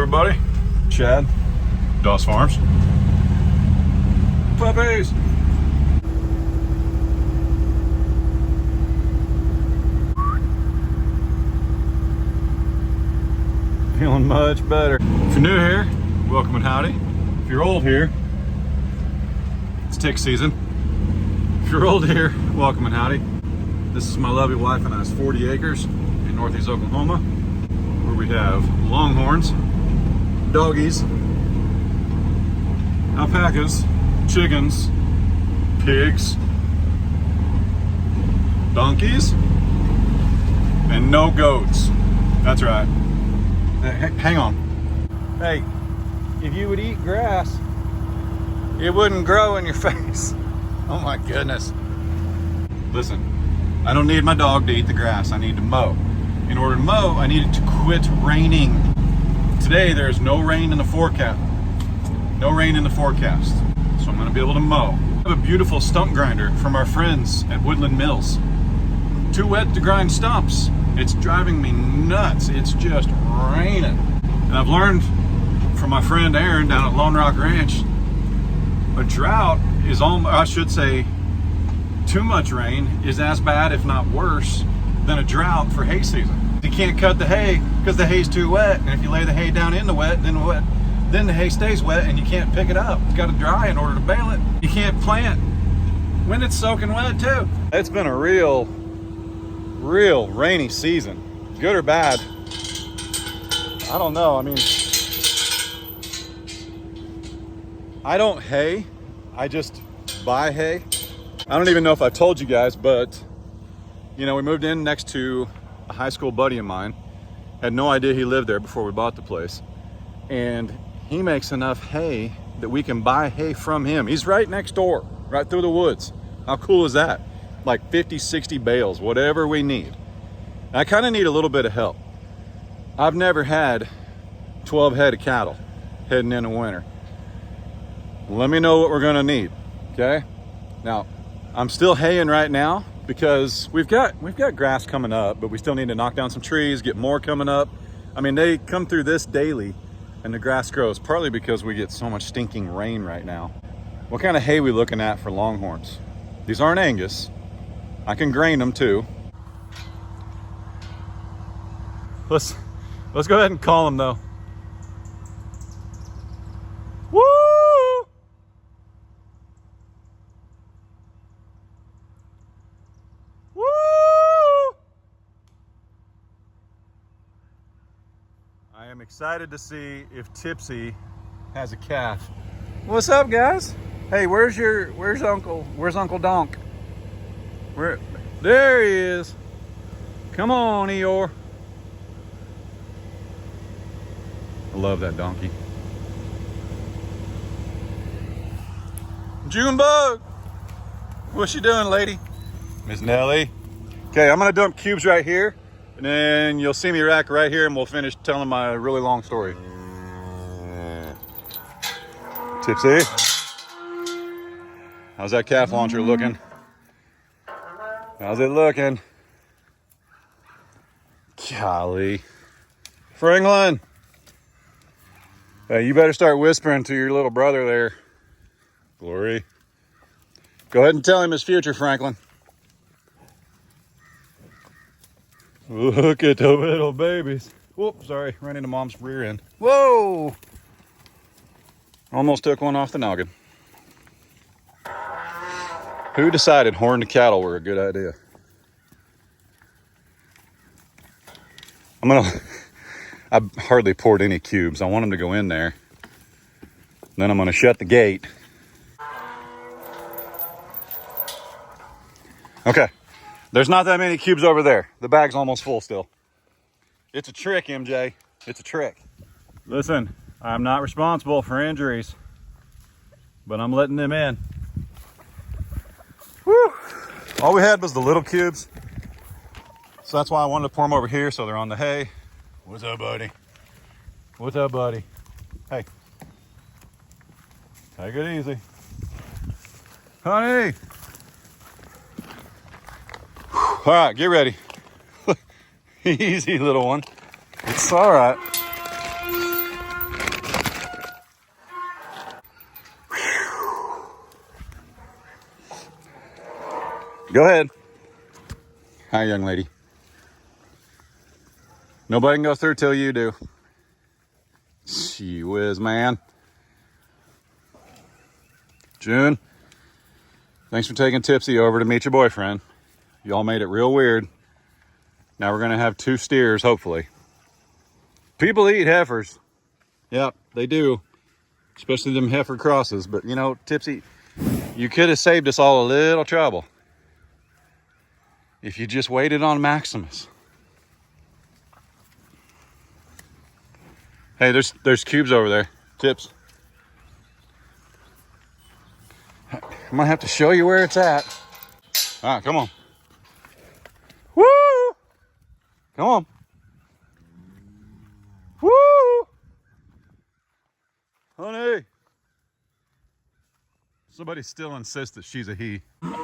everybody. Chad, Doss Farms. Puppies. Feeling much better. If you're new here, welcome and howdy. If you're old here, it's tick season. If you're old here, welcome and howdy. This is my lovely wife and I's 40 acres in northeast Oklahoma, where we have Longhorns, doggies, alpacas, chickens, pigs, donkeys, and no goats. That's right. Hey, hang on. Hey, if you would eat grass, it wouldn't grow in your face. Oh my goodness. Listen, I don't need my dog to eat the grass. I need to mow. In order to mow, I need it to quit raining. Today, there's no rain in the forecast. No rain in the forecast. So I'm gonna be able to mow. I have a beautiful stump grinder from our friends at Woodland Mills. Too wet to grind stumps. It's driving me nuts. It's just raining. And I've learned from my friend Aaron down at Lone Rock Ranch, a drought is almost, I should say, too much rain is as bad, if not worse, than a drought for hay season. You can't cut the hay because the hay's too wet. And if you lay the hay down in the wet, then the hay stays wet and you can't pick it up. It's got to dry in order to bale it. You can't plant when it's soaking wet too. It's been a real rainy season. Good or bad? I don't know. I mean, I don't hay. I just buy hay. I don't even know if I told you guys, but you know, we moved in next to a high school buddy of mine. Had no idea he lived there before we bought the place. And he makes enough hay that we can buy hay from him. He's right next door, right through the woods. How cool is that? Like 50, 60 bales, whatever we need. I kind of need a little bit of help. I've never had 12 head of cattle heading into winter. Let me know what we're gonna need, okay? Now, I'm still haying right now because we've got grass coming up, but we still need to knock down some trees, get more coming up. I mean, they come through this daily and the grass grows, partly because we get so much stinking rain right now. What kind of hay we looking at for Longhorns? These aren't Angus. I can grain them too. Let's go ahead and call them though. Woo! Woo! I am excited to see if Tipsy has a calf. What's up, guys? Hey, where's Uncle Donk? There he is. Come on, Eeyore. I love that donkey. Junebug. What's she doing, lady? Miss Nellie. Okay, I'm gonna dump cubes right here, and then you'll see me rack right here, and we'll finish telling my really long story. Tipsy. How's that calf launcher looking? How's it looking? Golly. Franklin. Hey, you better start whispering to your little brother there. Glory. Go ahead and tell him his future, Franklin. Look at the little babies. Whoop, sorry, ran into mom's rear end. Whoa! Almost took one off the noggin. Who decided horned cattle were a good idea? I hardly poured any cubes. I want them to go in there. Then I'm gonna shut the gate. Okay, there's not that many cubes over there. The bag's almost full still. It's a trick, MJ. It's a trick. Listen, I'm not responsible for injuries, but I'm letting them in. Whew. All we had was the little cubes. So that's why I wanted to pour them over here so they're on the hay. What's up, buddy? What's up, buddy? Hey. Take it easy. Honey. All right, get ready. Easy, little one. It's all right. Go ahead. Hi, young lady. Nobody can go through till you do. Gee whiz, man. June, thanks for taking Tipsy over to meet your boyfriend. Y'all made it real weird. Now we're gonna have 2 steers, hopefully. People eat heifers. Yep, they do. Especially them heifer crosses. But you know, Tipsy, you could have saved us all a little trouble if you just waited on Maximus. Hey, there's cubes over there. Tips. I'm gonna have to show you where it's at. All right, come on. Woo! Come on. Woo! Honey. Somebody still insists that she's a he.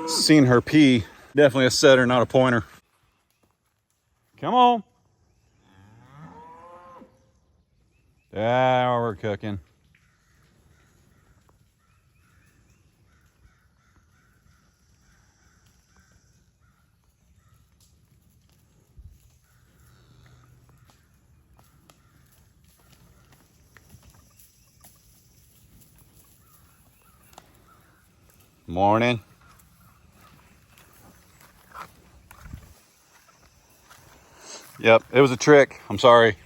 Seen her pee. Definitely a setter, not a pointer. Come on. Yeah, we're cooking. Morning. Yep, it was a trick. I'm sorry.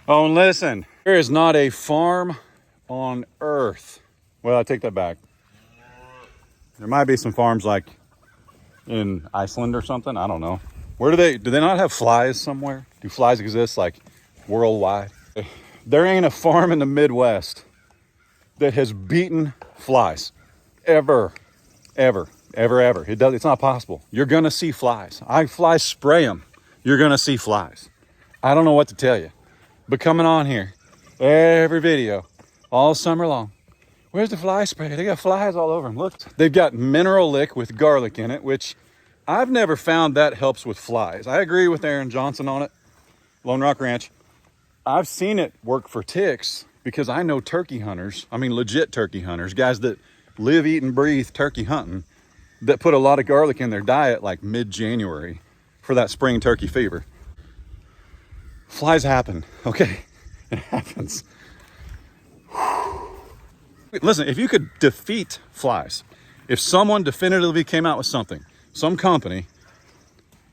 Oh, and listen, there is not a farm on earth. Well, I take that back. There might be some farms like in Iceland or something. I don't know. Where do they not have flies somewhere? Do flies exist like worldwide? There ain't a farm in the Midwest that has beaten flies. Ever. It's not possible. You're gonna see flies. Flies spray them. You're gonna see flies. I don't know what to tell you. But coming on here, every video, all summer long. Where's the fly spray? They got flies all over them. Look, they've got mineral lick with garlic in it, which I've never found that helps with flies. I agree with Aaron Johnson on it, Lone Rock Ranch. I've seen it work for ticks because I know turkey hunters, I mean legit turkey hunters, guys that live, eat, and breathe turkey hunting, that put a lot of garlic in their diet like mid-January for that spring turkey fever. Flies happen, okay? It happens. Listen, if you could defeat flies, if someone definitively came out with something, some company,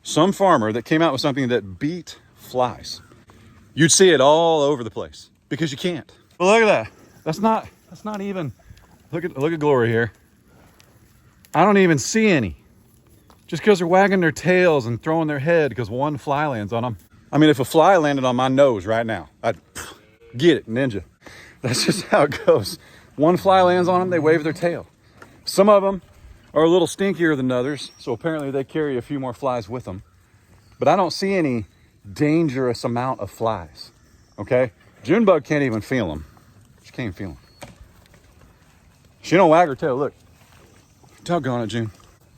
some farmer that came out with something that beat flies, you'd see it all over the place because you can't. But look at that. That's not even, look at Glory here. I don't even see any. Just because they're wagging their tails and throwing their head because one fly lands on them. I mean, if a fly landed on my nose right now, I'd get it, ninja. That's just how it goes. One fly lands on them, they wave their tail. Some of them are a little stinkier than others, so apparently they carry a few more flies with them. But I don't see any dangerous amount of flies, okay? Junebug can't even feel them. She can't even feel them. She don't wag her tail, look. Doggone it, June.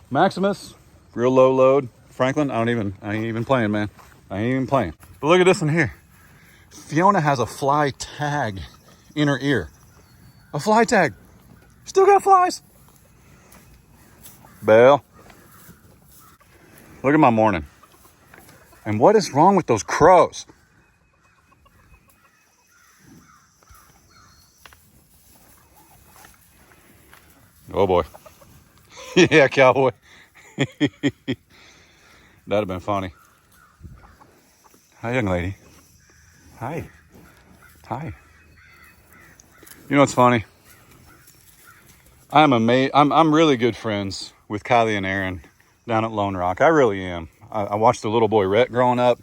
Maximus, real low load. Franklin, I ain't even playing, man. I ain't even playing. But look at this one here. Fiona has a fly tag in her ear. A fly tag. Still got flies. Belle. Look at my morning. And what is wrong with those crows? Oh boy. Yeah, cowboy. That'd have been funny. Hi, young lady. Hi. Hi. You know what's funny? I'm really good friends with Kylie and Aaron down at Lone Rock. I really am. I watched the little boy Rhett growing up.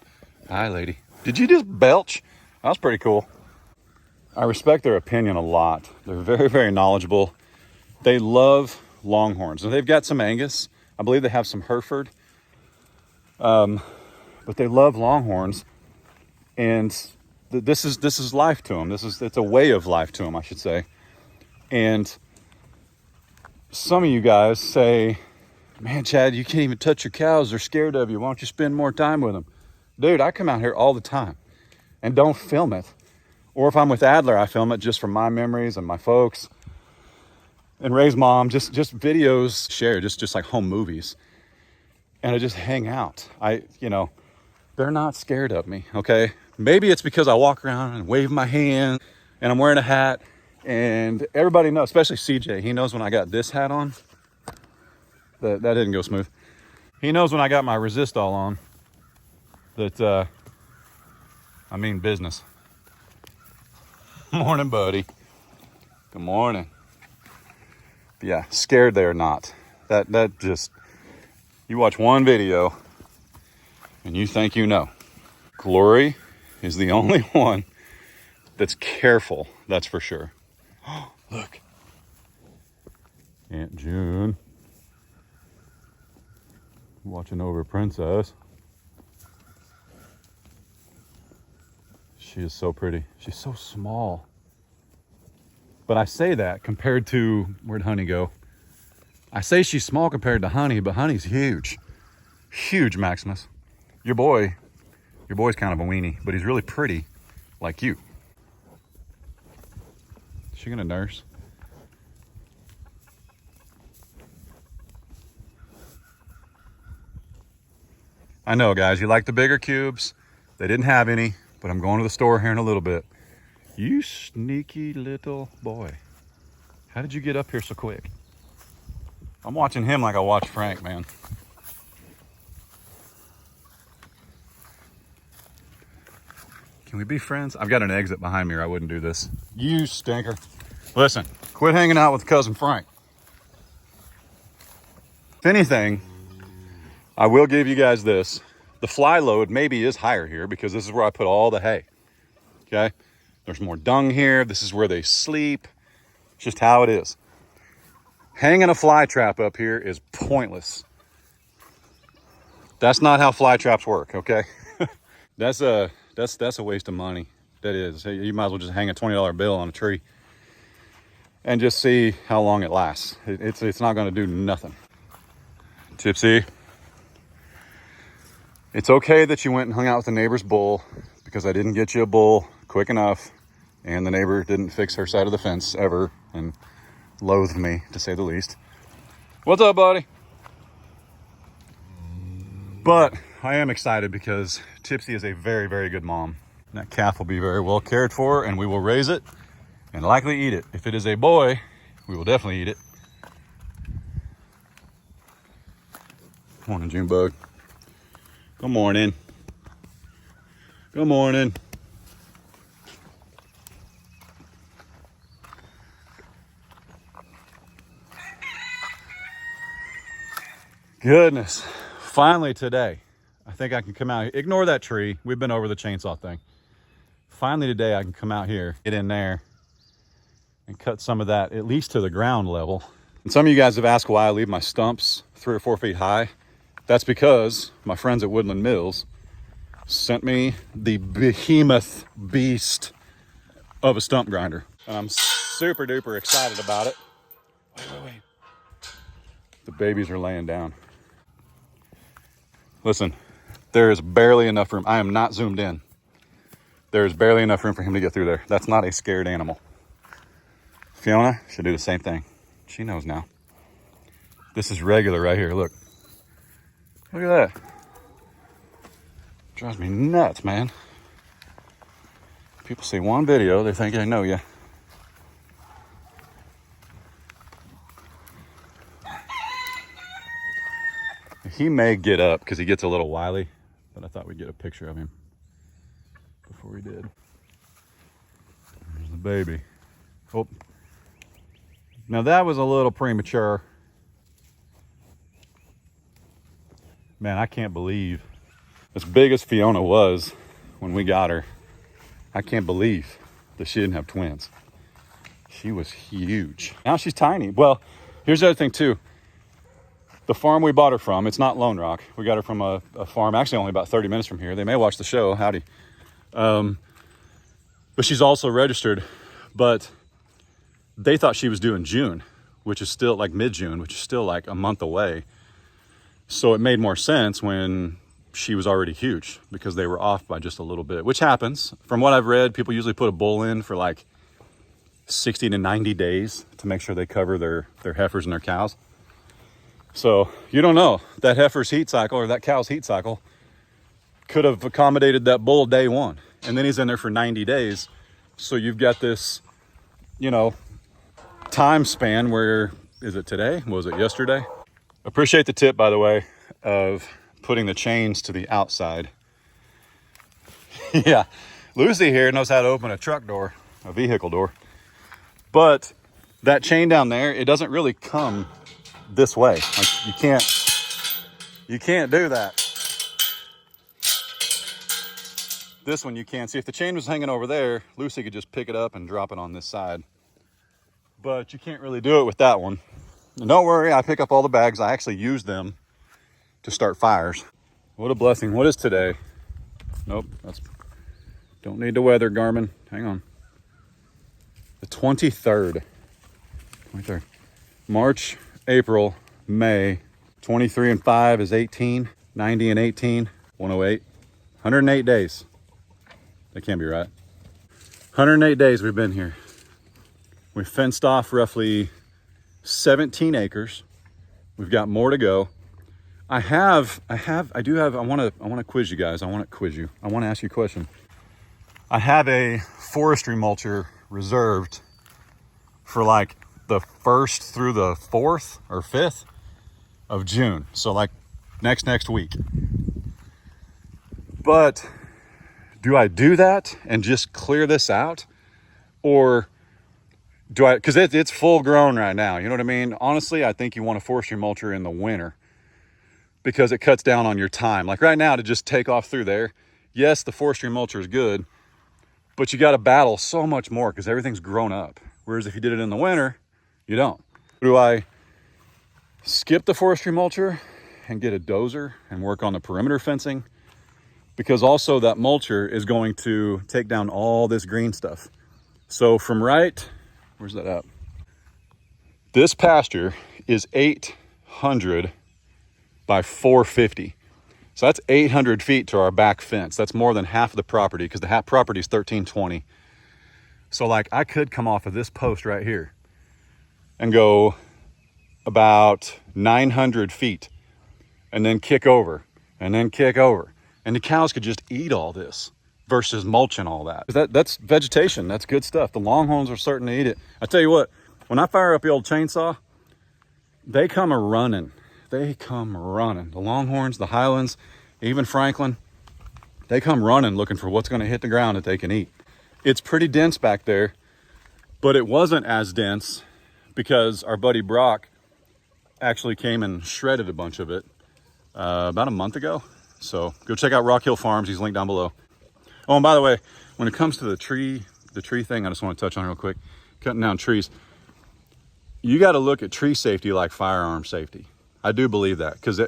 Hi, lady. Did you just belch? That was pretty cool. I respect their opinion a lot. They're very, very knowledgeable. They love Longhorns. And they've got some Angus. I believe they have some Hereford. But they love Longhorns. And this is life to them. It's a way of life to them, I should say. And some of you guys say, man, Chad, you can't even touch your cows. They're scared of you. Why don't you spend more time with them? Dude, I come out here all the time and don't film it. Or if I'm with Adler, I film it just from my memories and my folks. and Ray's mom, just videos shared, just like home movies. And I just hang out. They're not scared of me, okay? Maybe it's because I walk around and wave my hand and I'm wearing a hat, and everybody knows, especially CJ, he knows when I got this hat on. That didn't go smooth. He knows when I got my resist all on that I mean business. Morning, buddy. Good morning. But yeah, scared they are not. That just, you watch one video and you think you know. Glory is the only one that's careful, that's for sure. Look. Aunt June watching over Princess. She is so pretty. She's so small. But I say that compared to, where'd Honey go? I say she's small compared to Honey, but Honey's huge. Huge, Maximus. Your boy's kind of a weenie, but he's really pretty, like you. Is she gonna nurse? I know, guys, you like the bigger cubes. They didn't have any, but I'm going to the store here in a little bit. You sneaky little boy. How did you get up here so quick? I'm watching him like I watch Frank, man. Can we be friends? I've got an exit behind me or I wouldn't do this. You stinker. Listen, quit hanging out with cousin Frank. If anything, I will give you guys this. The fly load maybe is higher here because this is where I put all the hay. Okay? There's more dung here. This is where they sleep. It's just how it is. Hanging a fly trap up here is pointless. That's not how fly traps work, okay? That's a waste of money. That is. You might as well just hang a $20 bill on a tree and just see how long it lasts. It's not going to do nothing. Tipsy. It's okay that you went and hung out with the neighbor's bull because I didn't get you a bull quick enough, and the neighbor didn't fix her side of the fence ever and loathed me, to say the least. What's up, buddy? But I am excited because Tipsy is a very, very good mom. And that calf will be very well cared for, and we will raise it and likely eat it. If it is a boy, we will definitely eat it. Morning, Junebug. Good morning. Good morning. Goodness. Finally today, I think I can come out here. Ignore that tree. We've been over the chainsaw thing. Finally today, I can come out here, get in there, and cut some of that at least to the ground level. And some of you guys have asked why I leave my stumps 3 or 4 feet high. That's because my friends at Woodland Mills sent me the behemoth beast of a stump grinder. And I'm super duper excited about it. Wait. The babies are laying down. Listen, there is barely enough room. I am not zoomed in. There is barely enough room for him to get through there. That's not a scared animal. Fiona should do the same thing. She knows now. This is regular right here, look. Look at that. Drives me nuts, man. People see one video, they think they know you. He may get up because he gets a little wily, but I thought we'd get a picture of him before we did. There's the baby. Oh. Now that was a little premature. Man, I can't believe, as big as Fiona was when we got her, I can't believe that she didn't have twins. She was huge. Now she's tiny. Well, here's the other thing too. The farm we bought her from, it's not Lone Rock. We got her from a farm actually only about 30 minutes from here. They may watch the show, howdy. But she's also registered. But they thought she was due in June, which is still like mid-June, which is still like a month away. So it made more sense when she was already huge because they were off by just a little bit, which happens. From what I've read, people usually put a bull in for like 60 to 90 days to make sure they cover their heifers and their cows. So you don't know, that heifer's heat cycle or that cow's heat cycle could have accommodated that bull day one. And then he's in there for 90 days. So you've got this, you know, time span where, is it today? Was it yesterday? Appreciate the tip, by the way, of putting the chains to the outside. Yeah, Lucy here knows how to open a truck door, a vehicle door. But that chain down there, it doesn't really come this way. Like you can't do that. This one you can. See, if the chain was hanging over there, Lucy could just pick it up and drop it on this side. But you can't really do it with that one. And don't worry, I pick up all the bags. I actually use them to start fires. What a blessing. What is today? Nope, don't need the weather, Garmin. Hang on. The 23rd. March, April, May. 23 and 5 is 18. 90 and 18, 108. 108 days. That can't be right. 108 days we've been here. We fenced off roughly 17 acres. We've got more to go. I want to quiz you guys. I want to ask you a question. I have a forestry mulcher reserved for like the 1st through the 4th or 5th of June. So like next week. But do I do that and just clear this out? Or do I, because it's full grown right now. You know what I mean? Honestly, I think you want a forestry mulcher in the winter because it cuts down on your time. Like right now, to just take off through there, yes, the forestry mulcher is good, but you got to battle so much more because everything's grown up. Whereas if you did it in the winter, you don't. Do I skip the forestry mulcher and get a dozer and work on the perimeter fencing? Because also that mulcher is going to take down all this green stuff. So from where's that at? This pasture is 800 by 450. So that's 800 feet to our back fence. That's more than half of the property because the half property is 1320. So like I could come off of this post right here and go about 900 feet and then kick over and then kick over. And the cows could just eat all this versus mulching all that. That's vegetation. That's good stuff. The Longhorns are starting to eat it. I tell you what, when I fire up the old chainsaw, they come a-running. They come running. The Longhorns, the Highlands, even Franklin, they come running looking for what's going to hit the ground that they can eat. It's pretty dense back there, but it wasn't as dense because our buddy Brock actually came and shredded a bunch of it about a month ago. So go check out Rock Hill Farms. He's linked down below. Oh, and by the way, when it comes to the tree thing, I just want to touch on real quick. Cutting down trees. You got to look at tree safety like firearm safety. I do believe that because you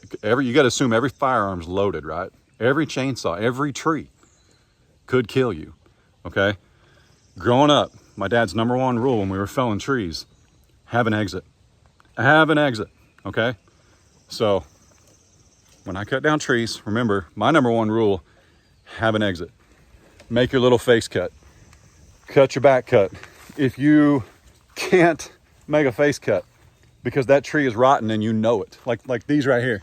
got to assume every firearm's loaded, right? Every chainsaw, every tree could kill you. Okay. Growing up, my dad's #1 rule when we were felling trees, have an exit. Have an exit. Okay. So when I cut down trees, remember my #1 rule, have an exit. Make your little face cut. Cut your back cut. If you can't make a face cut because that tree is rotten and you know it, like these right here.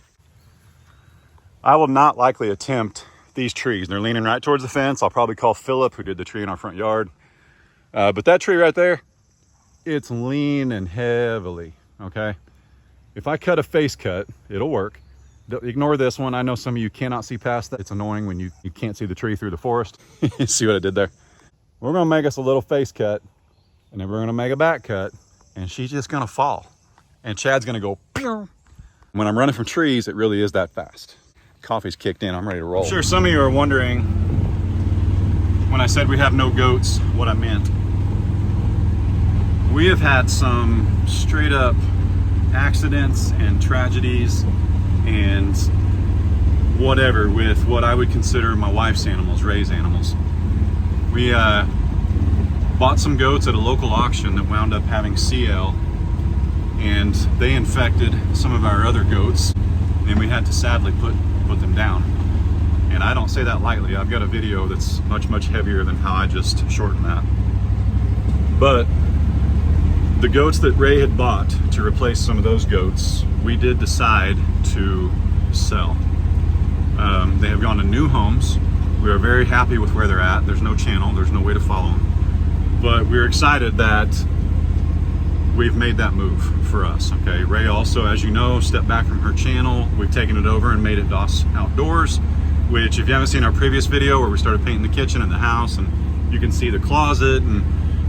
I will not likely attempt these trees. They're leaning right towards the fence. I'll probably call Philip, who did the tree in our front yard. But that tree right there, it's leaning heavily, okay? If I cut a face cut, it'll work. Ignore this one. I know some of you cannot see past that. It's annoying when you can't see the tree through the forest. See what I did there? We're gonna make us a little face cut, and then we're gonna make a back cut, and she's just gonna fall. And Chad's gonna go, pew. When I'm running from trees, it really is that fast. Coffee's kicked in, I'm ready to roll. I'm sure some of you are wondering, when I said we have no goats, what I meant. We have had some straight up accidents and tragedies and whatever with what I would consider my wife's animals, Ray's animals. We bought some goats at a local auction that wound up having CL, and they infected some of our other goats, and we had to sadly put them down. And I don't say that lightly. I've got a video that's much heavier than how I just shortened that. But the goats that Ray had bought to replace some of those goats, we did decide to sell. They have gone to new homes. We are very happy with where they're at. There's no channel, there's no way to follow them. But we're excited that we've made that move for us, okay? Ray also, as you know, stepped back from her channel. We've taken it over and made it DOS Outdoors, which if you haven't seen our previous video where we started painting the kitchen and the house, and you can see the closet and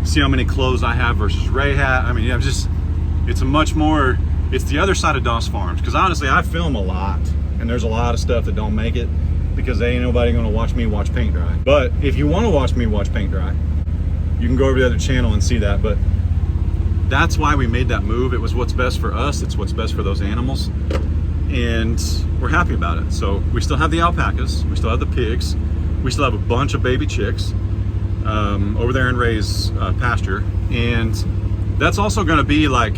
see how many clothes I have versus Ray had. I mean, yeah, it's a much more, it's the other side of DOS Farms. Because honestly, I film a lot, and there's a lot of stuff that don't make it because ain't nobody gonna watch me watch paint dry. But if you wanna watch me watch paint dry, you can go over to the other channel and see that. But that's why we made that move. It was what's best for us. It's what's best for those animals. And we're happy about it. So we still have the alpacas. We still have the pigs. We still have a bunch of baby chicks over there in Ray's pasture. And that's also gonna be like,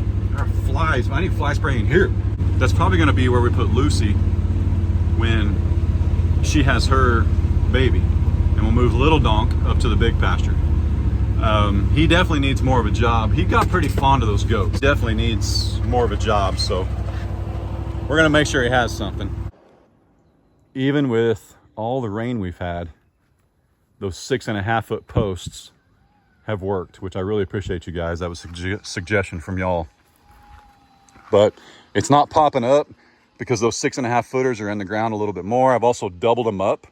flies, I need fly spray in here. That's probably gonna be where we put Lucy when she has her baby. And we'll move Little Donk up to the big pasture. He definitely needs more of a job. He got pretty fond of those goats. Definitely needs more of a job, so we're gonna make sure he has something. Even with all the rain we've had, those 6.5 foot posts have worked, which I really appreciate you guys. That was a suggestion from y'all. But it's not popping up because those 6.5 footers are in the ground a little bit more. I've also doubled them up.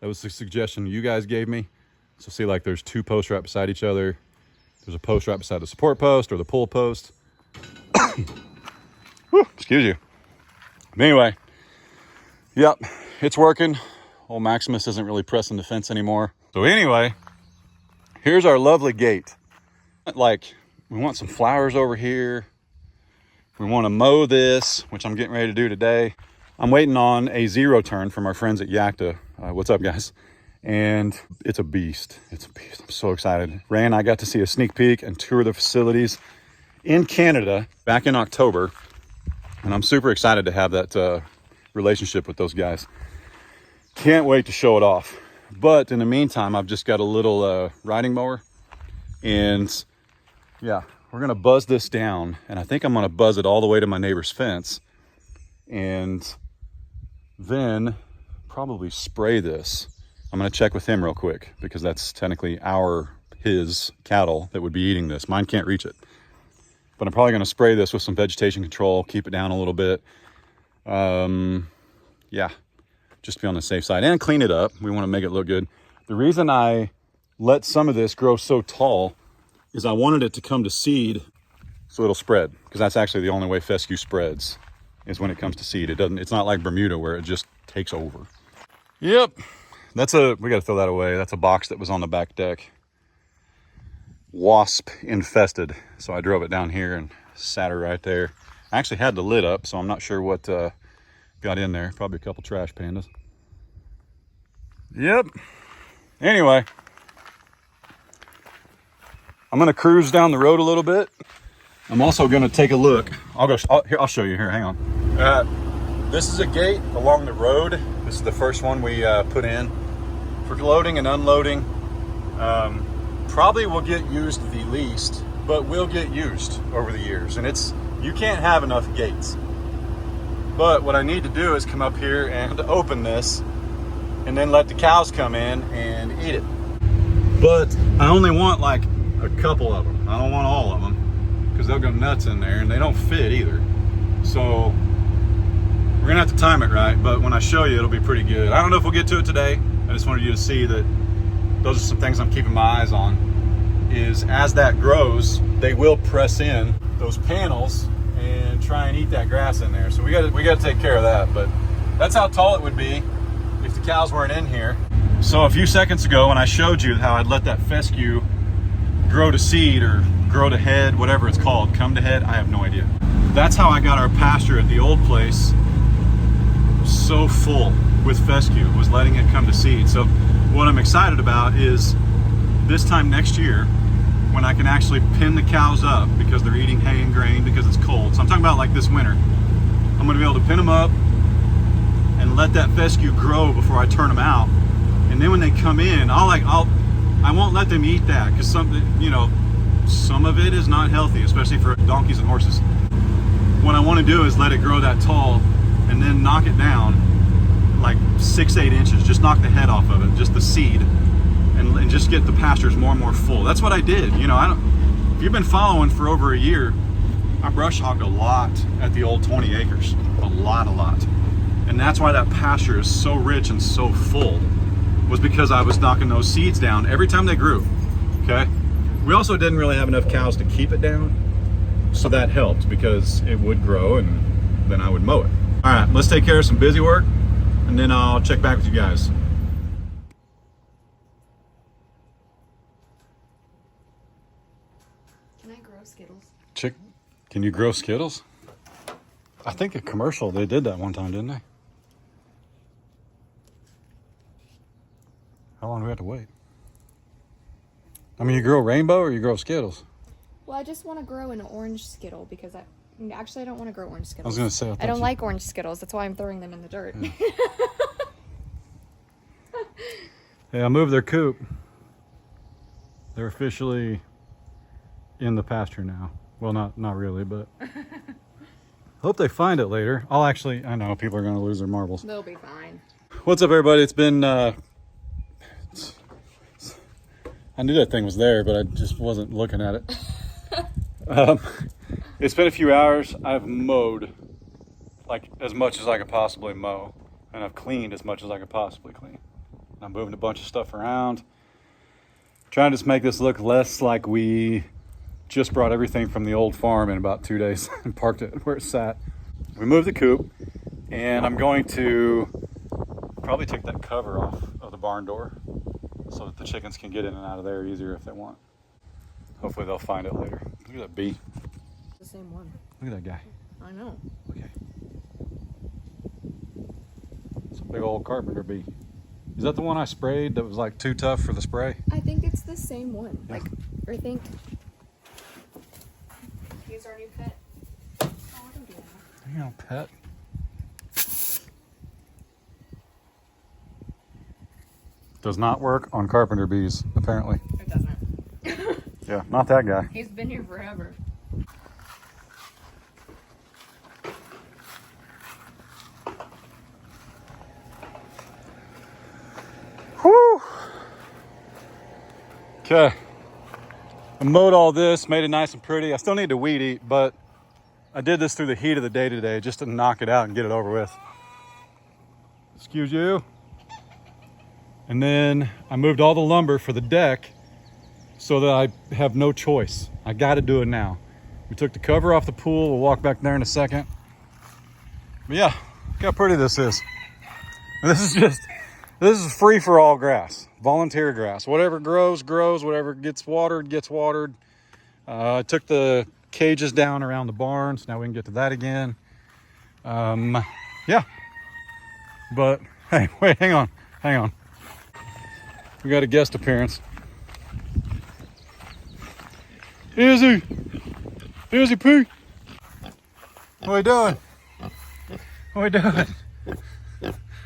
That was the suggestion you guys gave me. So see, like there's two posts right beside each other. There's a post right beside the support post or the pull post. Whew, excuse you. But anyway, yep, it's working. Old Maximus isn't really pressing the fence anymore. So anyway, here's our lovely gate. Like, we want some flowers over here. We want to mow this, which I'm getting ready to do today. I'm waiting on a zero turn from our friends at Yakta. What's up, guys? And it's a beast. It's a beast. I'm so excited. Ray and I got to see a sneak peek and tour the facilities in Canada back in October. And I'm super excited to have that relationship with those guys. Can't wait to show it off. But in the meantime, I've just got a little riding mower. And yeah, we're gonna buzz this down. And I think I'm gonna buzz it all the way to my neighbor's fence. And then probably spray this. I'm gonna check with him real quick because that's technically his cattle that would be eating this. Mine can't reach it. But I'm probably gonna spray this with some vegetation control, keep it down a little bit. Yeah, just to be on the safe side and clean it up. We wanna make it look good. The reason I let some of this grow so tall is I wanted it to come to seed so it'll spread, because that's actually the only way fescue spreads is when it comes to seed. It's not like Bermuda where it just takes over. Yep. We got to throw that away. That's a box that was on the back deck. Wasp infested. So I drove it down here and sat her right there. I actually had the lid up, so I'm not sure what got in there. Probably a couple trash pandas. Yep. Anyway, I'm going to cruise down the road a little bit. I'm also going to take a look. I'll show you here. Hang on. This is a gate along the road. This is the first one we put in for loading and unloading. Probably will get used the least, but will get used over the years. And you can't have enough gates. But what I need to do is come up here and open this and then let the cows come in and eat it. But I only want like a couple of them. I don't want all of them because they'll go nuts in there and they don't fit either. So we're gonna have to time it right, but when I show you, it'll be pretty good. I don't know if we'll get to it today. I just wanted you to see that those are some things I'm keeping my eyes on. Is as that grows, they will press in those panels and try and eat that grass in there. So we got to take care of that. But that's how tall it would be if the cows weren't in here. So a few seconds ago, when I showed you how I'd let that fescue grow to seed or grow to head, whatever it's called, come to head, I have no idea. That's how I got our pasture at the old place so full with fescue, was letting it come to seed. So what I'm excited about is this time next year when I can actually pin the cows up because they're eating hay and grain because it's cold. So I'm talking about like this winter. I'm gonna be able to pin them up and let that fescue grow before I turn them out. And then when they come in, I won't let them eat that because something, some of it is not healthy, especially for donkeys and horses. What I want to do is let it grow that tall and then knock it down like 6-8 inches. Just knock the head off of it, just the seed, and just get the pastures more and more full. That's what I did. You know, if you've been following for over a year, I brush hogged a lot at the old 20 acres. A lot. And that's why that pasture is so rich and so full, was because I was knocking those seeds down every time they grew. Okay. We also didn't really have enough cows to keep it down, so that helped because it would grow and then I would mow it. All right, let's take care of some busy work and then I'll check back with you guys. Can I grow Skittles? Can you grow Skittles? I think a commercial, they did that one time, didn't they? How long do we have to wait? I mean, you grow rainbow or you grow Skittles? Well, I just want to grow an orange Skittle because I don't want to grow orange Skittles. I was going to say, I don't like orange Skittles. That's why I'm throwing them in the dirt. Yeah. Hey, I moved their coop. They're officially in the pasture now. Well, not really, but hope they find it later. I know people are going to lose their marbles. They'll be fine. What's up, everybody? It's been, I knew that thing was there, but I just wasn't looking at it. It's been a few hours. I've mowed like as much as I could possibly mow, and I've cleaned as much as I could possibly clean. I'm moving a bunch of stuff around, trying to just make this look less like we just brought everything from the old farm in about 2 days and parked it where it sat. We moved the coop, and I'm going to probably take that cover off of the barn door so that the chickens can get in and out of there easier if they want. Hopefully they'll find it later. Look at that bee. The same one. Look at that guy. I know. Okay. It's a big old carpenter bee. Is that the one I sprayed that was like too tough for the spray? I think it's the same one. Yeah. I think he's our new pet. Oh, don't do that. You know, pet. Does not work on carpenter bees, apparently. It doesn't. Yeah, not that guy. He's been here forever. Whew. Okay. I mowed all this, made it nice and pretty. I still need to weed eat, but I did this through the heat of the day today just to knock it out and get it over with. Excuse you. And then I moved all the lumber for the deck so that I have no choice. I got to do it now. We took the cover off the pool. We'll walk back there in a second. But yeah, look how pretty this is. And this is free for all grass, volunteer grass. Whatever grows, grows. Whatever gets watered, gets watered. I took the cages down around the barn, so now we can get to that again. Yeah. But hey, wait, hang on. We got a guest appearance. Izzy P. What are we doing?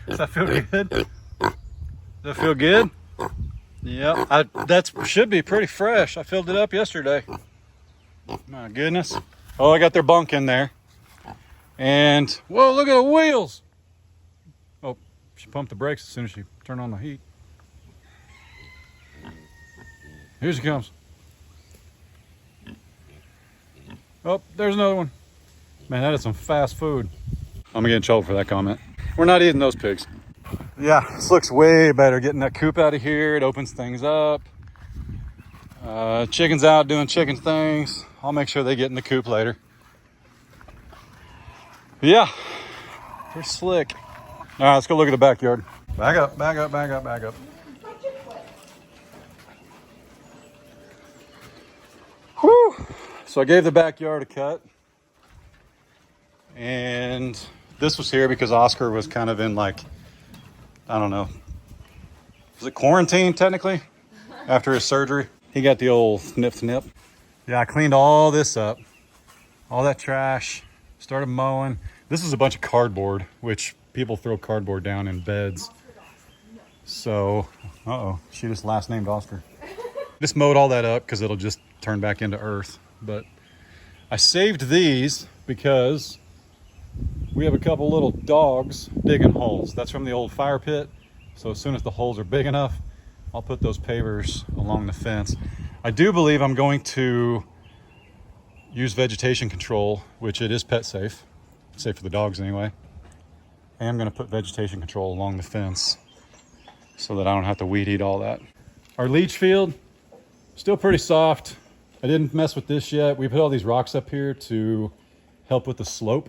Does that feel good? Does that feel good? Yeah, that should be pretty fresh. I filled it up yesterday. My goodness. Oh, I got their bunk in there. And, whoa, look at the wheels. Oh, she pumped the brakes as soon as she turned on the heat. Here she comes. Oh, there's another one. Man, that is some fast food. I'm gonna get in trouble for that comment. We're not eating those pigs. Yeah, this looks way better. Getting that coop out of here, it opens things up. Chickens out doing chicken things. I'll make sure they get in the coop later. But yeah, they're slick. All right, let's go look at the backyard. Back up. Whew. So I gave the backyard a cut. And this was here because Oscar was kind of in like, I don't know. Was it quarantine technically? After his surgery? He got the old snip. Yeah, I cleaned all this up. All that trash. Started mowing. This is a bunch of cardboard, which people throw cardboard down in beds. So, she just last named Oscar. Just mowed all that up because it'll just turn back into earth. But I saved these because we have a couple little dogs digging holes. That's from the old fire pit. So as soon as the holes are big enough, I'll put those pavers along the fence. I do believe I'm going to use vegetation control, which it is pet safe. Safe for the dogs anyway. And I'm going to put vegetation control along the fence so that I don't have to weed eat all that. Our leach field, still pretty soft. I didn't mess with this yet. We put all these rocks up here to help with the slope,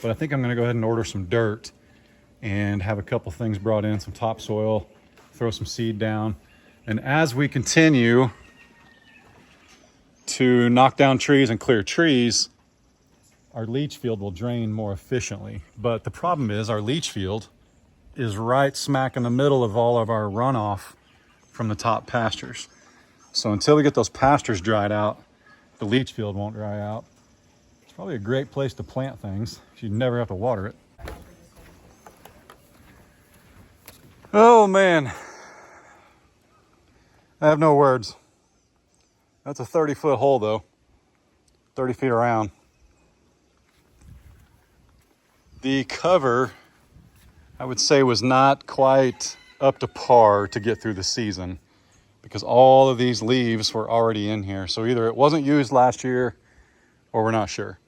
but I think I'm going to go ahead and order some dirt and have a couple things brought in, some topsoil, throw some seed down. And as we continue to knock down trees and clear trees, our leach field will drain more efficiently. But the problem is our leach field is right smack in the middle of all of our runoff from the top pastures. So until we get those pastures dried out, the leach field won't dry out. It's probably a great place to plant things. You never have to water it. Oh man, I have no words. That's a 30-foot hole though, 30 feet around. The cover, I would say, was not quite up to par to get through the season because all of these leaves were already in here. So either it wasn't used last year or we're not sure.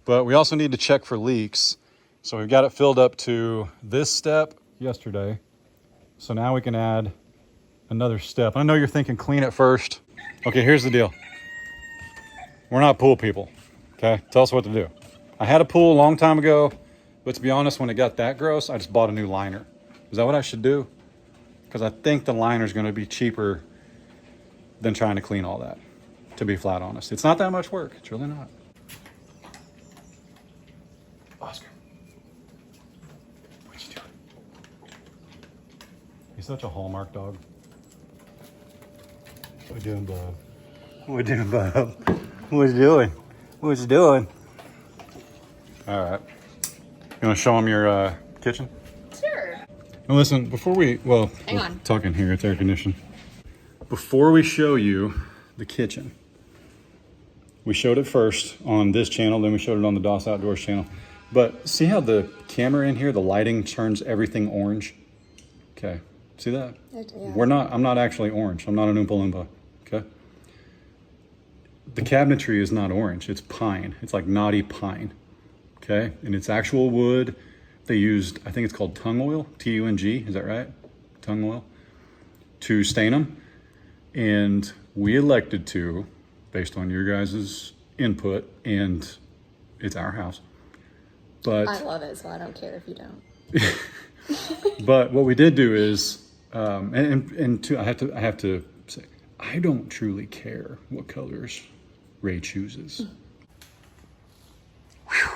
But we also need to check for leaks. So we've got it filled up to this step yesterday. So now we can add another step. I know you're thinking clean it first. Okay, here's the deal. We're not pool people, okay? Tell us what to do. I had a pool a long time ago, but to be honest, when it got that gross, I just bought a new liner. Is that what I should do? Because I think the liner is going to be cheaper than trying to clean all that, to be flat honest. It's not that much work. It's really not. Oscar. What you doing? He's such a Hallmark dog. What you doing, bub? What you doing, bub? What you doing? What you doing? All right. You want to show them your kitchen? Sure. Now listen, before we, well, Hang on. talking here, it's air conditioned. Before we show you the kitchen, we showed it first on this channel, then we showed it on the DOS Outdoors channel. But see how the camera in here, the lighting turns everything orange? Okay, see that? Yeah. I'm not actually orange. I'm not an Oompa Loompa, okay? The cabinetry is not orange, it's pine. It's like knotty pine, okay? And it's actual wood. They used, I think it's called tung oil, T-U-N-G, is that right? Tung oil, to stain them. And we elected to, based on your guys' input, and it's our house. But I love it, so I don't care if you don't. but what we did do is, I have to say, I don't truly care what colors Ray chooses. Whew.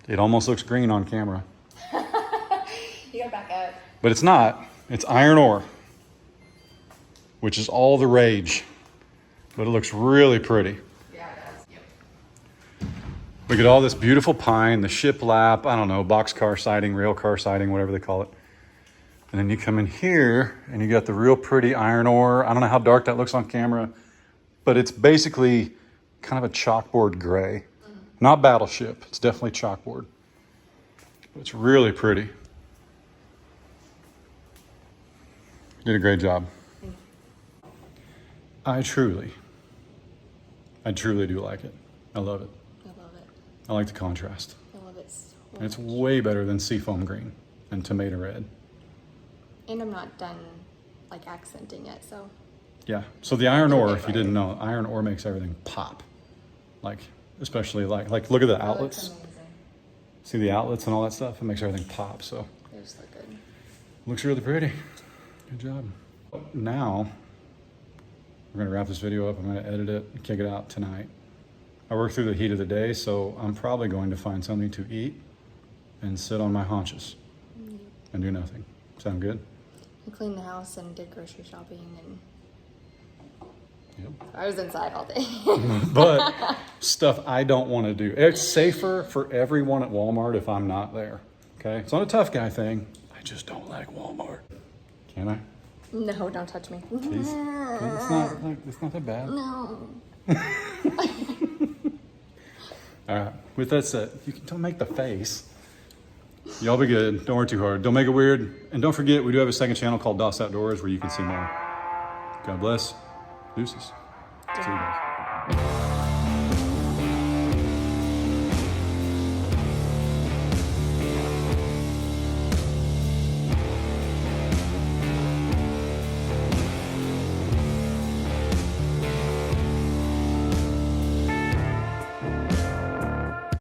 It almost looks green on camera. You gotta back up. But it's not. It's iron ore, which is all the rage. But it looks really pretty. Yeah, it does. Yep. We get all this beautiful pine, the shiplap, I don't know, boxcar siding, rail car siding, whatever they call it. And then you come in here and you got the real pretty iron ore. I don't know how dark that looks on camera, but it's basically kind of a chalkboard gray. Not battleship, it's definitely chalkboard. But it's really pretty. You did a great job. I truly do like it. I love it. I love it. I like the contrast. I love it so And it's much. way better than seafoam green and tomato red. And I'm not done like accenting it, so. Yeah. So the iron ore, if you didn't know, iron ore makes everything pop. Like, especially like look at the outlets. Amazing. See the outlets and all that stuff? It makes everything pop. So They just look good. looks really pretty. Good job. Now we're gonna wrap this video up. I'm gonna edit it and kick it out tonight. I work through the heat of the day, so I'm probably going to find something to eat and sit on my haunches and do nothing. Sound good? I cleaned the house and did grocery shopping, and Yep. I was inside all day. But stuff I don't want to do. It's safer for everyone at Walmart if I'm not there. Okay? It's not a tough guy thing. I just don't like Walmart. Can I? No, don't touch me. It's not that bad. No. All right, with that said, don't make the face. Y'all be good. Don't work too hard. Don't make it weird. And don't forget, we do have a second channel called DOS Outdoors where you can see more. God bless. Deuces. See you guys.